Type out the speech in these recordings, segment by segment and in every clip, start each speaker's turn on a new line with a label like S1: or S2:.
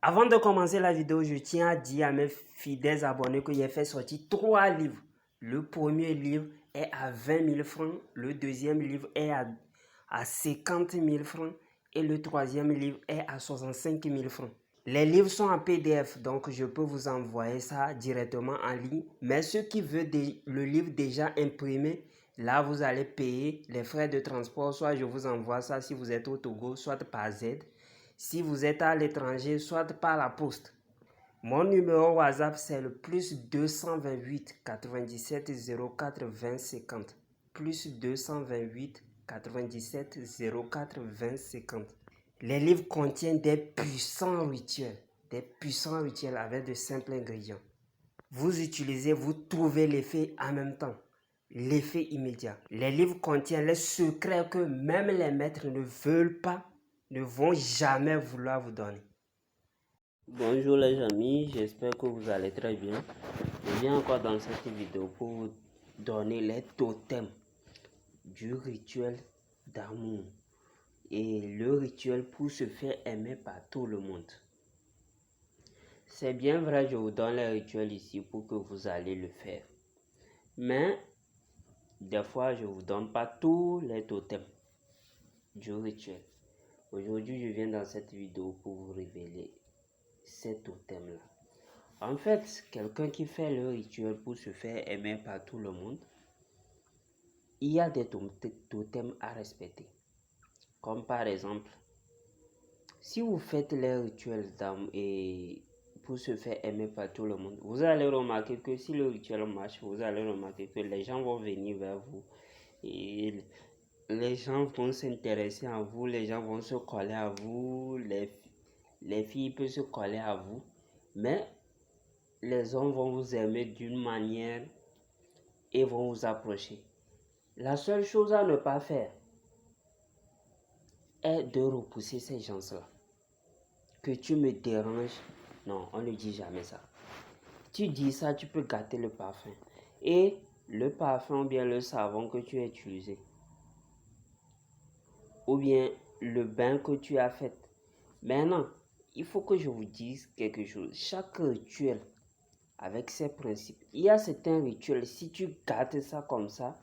S1: Avant de commencer la vidéo, je tiens à dire à mes fidèles abonnés que j'ai fait sortir 3 livres. Le premier livre est à 20 000 francs, le deuxième livre est à 50 000 francs et le troisième livre est à 65 000 francs. Les livres sont en PDF, donc je peux vous envoyer ça directement en ligne. Mais ceux qui veulent le livre déjà imprimé, là vous allez payer les frais de transport. Soit je vous envoie ça si vous êtes au Togo, soit par Z. Si vous êtes à l'étranger, soit par la poste. Mon numéro WhatsApp, c'est le plus 228 97 04 20 50. Plus 228 97 04 20 50. Les livres contiennent des puissants rituels avec de simples ingrédients. Vous utilisez, vous trouvez l'effet en même temps, l'effet immédiat. Les livres contiennent les secrets que même les maîtres ne veulent pas, ne vont jamais vouloir vous donner. Bonjour les amis, j'espère que vous allez très bien. Je viens encore dans cette vidéo pour vous donner les totems du rituel d'amour et le rituel pour se faire aimer par tout le monde. C'est bien vrai, je vous donne les rituels ici pour que vous allez le faire. Mais des fois, je ne vous donne pas tous les totems du rituel. Aujourd'hui, je viens dans cette vidéo pour vous révéler ces totems-là. En fait, quelqu'un qui fait le rituel pour se faire aimer par tout le monde, il y a des totems à respecter. Comme par exemple, si vous faites les rituels et pour se faire aimer par tout le monde, vous allez remarquer que si le rituel marche, vous allez remarquer que les gens vont venir vers vous et les gens vont s'intéresser à vous, les gens vont se coller à vous, les filles peuvent se coller à vous, mais les hommes vont vous aimer d'une manière et vont vous approcher. La seule chose à ne pas faire est de repousser ces gens-là. Que tu me déranges, non, on ne dit jamais ça. Tu dis ça, tu peux gâter le parfum. Et le parfum ou bien le savon que tu as utilisé, ou bien le bain que tu as fait. Maintenant, il faut que je vous dise quelque chose. Chaque rituel avec ses principes. Il y a certains rituels, si tu gâtes ça comme ça,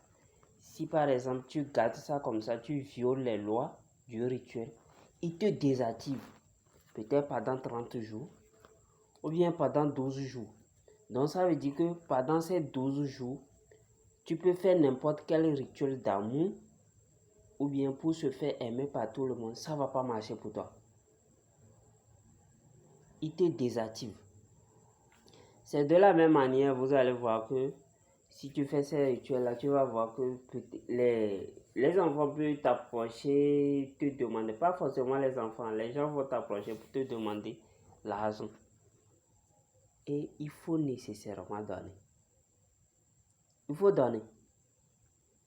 S1: si par exemple tu gâtes ça comme ça, tu violes les lois du rituel, il te désactive. Peut-être pendant 30 jours ou bien pendant 12 jours. Donc ça veut dire que pendant ces 12 jours, tu peux faire n'importe quel rituel d'amour ou bien pour se faire aimer par tout le monde. Ça ne va pas marcher pour toi. Il te désactive. C'est de la même manière, vous allez voir que si tu fais ces rituels-là, tu vas voir que les enfants peuvent t'approcher, te demander, pas forcément les enfants, les gens vont t'approcher pour te demander l'argent. Et il faut nécessairement donner. Il faut donner.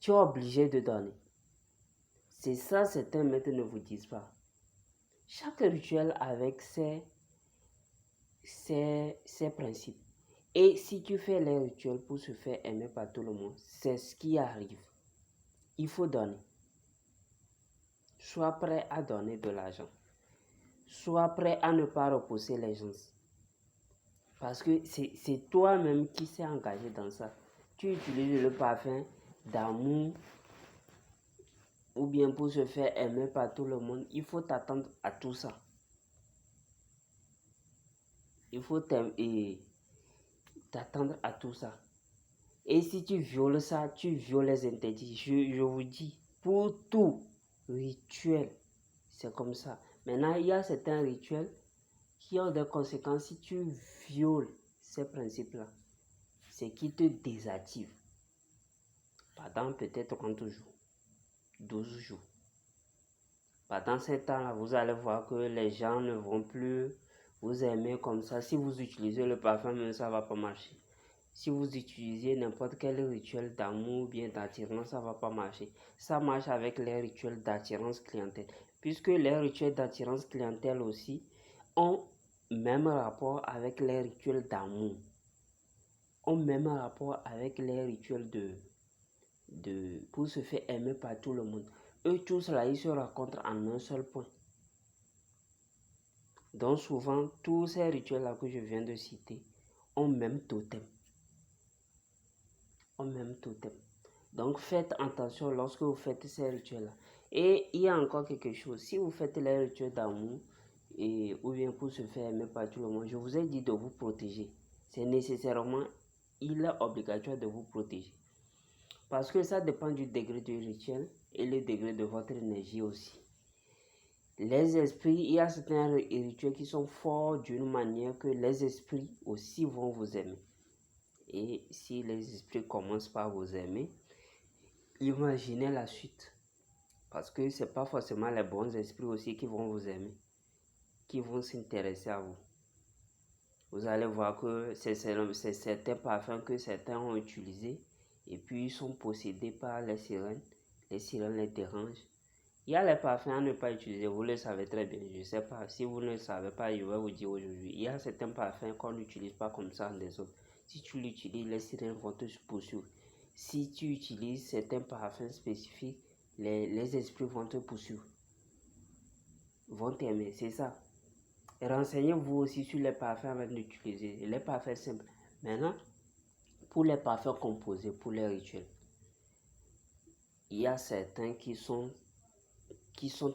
S1: Tu es obligé de donner. C'est ça, certains maîtres ne vous disent pas. Chaque rituel avec ses principes. Et si tu fais les rituels pour se faire aimer par tout le monde, c'est ce qui arrive. Il faut donner. Sois prêt à donner de l'argent. Sois prêt à ne pas repousser les gens. Parce que c'est toi-même qui s'est engagé dans ça. Tu utilises le parfum d'amour ou bien pour se faire aimer par tout le monde. Il faut t'attendre à tout ça. Il faut t'attendre à tout ça. Et si tu violes ça, tu violes les interdits. Je vous dis, pour tout rituel, c'est comme ça. Maintenant, il y a certains rituels qui ont des conséquences si tu violes ces principes-là. C'est qui te désactive pendant peut-être 30 jours, 12 jours. Pendant ce temps-là, vous allez voir que les gens ne vont plus vous aimer comme ça. Si vous utilisez le parfum, même ça ne va pas marcher. Si vous utilisez n'importe quel rituel d'amour ou bien d'attirance, ça ne va pas marcher. Ça marche avec les rituels d'attirance clientèle. Puisque les rituels d'attirance clientèle aussi ont même rapport avec les rituels d'amour. Ont même rapport avec les rituels pour se faire aimer par tout le monde. Eux tous là, ils se rencontrent en un seul point. Donc souvent, tous ces rituels-là que je viens de citer ont même totem. Donc faites attention lorsque vous faites ces rituels-là. Et il y a encore quelque chose. Si vous faites les rituels d'amour, ou bien pour se faire aimer par tout le monde, je vous ai dit de vous protéger. C'est nécessairement, il est obligatoire de vous protéger. Parce que ça dépend du degré du rituel et le degré de votre énergie aussi. Les esprits, il y a certains rituels qui sont forts d'une manière que les esprits aussi vont vous aimer. Et si les esprits commencent par vous aimer, imaginez la suite. Parce que ce n'est pas forcément les bons esprits aussi qui vont vous aimer, qui vont s'intéresser à vous. Vous allez voir que c'est certains parfums que certains ont utilisés et puis ils sont possédés par les sirènes. Les sirènes les dérangent. Il y a les parfums à ne pas utiliser, vous le savez très bien. Je ne sais pas, si vous ne le savez pas, je vais vous dire aujourd'hui. Il y a certains parfums qu'on n'utilise pas comme ça des autres. Si tu l'utilises, les sirènes vont te poursuivre. Si tu utilises certains parfums spécifiques, les esprits vont te poursuivre. Vont t'aimer, c'est ça. Renseignez-vous aussi sur les parfums avant d'utiliser. Les parfums simples. Maintenant, pour les parfums composés, pour les rituels, il y a certains qui sont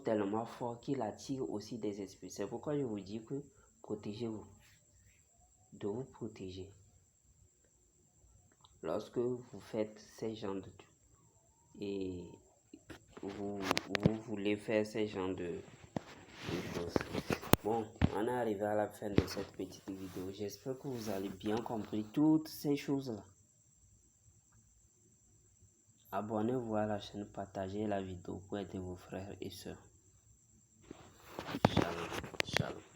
S1: tellement forts qu'ils attirent aussi des esprits. C'est pourquoi je vous dis que protégez-vous. De vous protéger. Lorsque vous faites ces genres de trucs et vous voulez faire ces genres de choses. Bon, on est arrivé à la fin de cette petite vidéo. J'espère que vous avez bien compris toutes ces choses-là. Abonnez-vous à la chaîne, partagez la vidéo pour aider vos frères et sœurs. Shalom, shalom.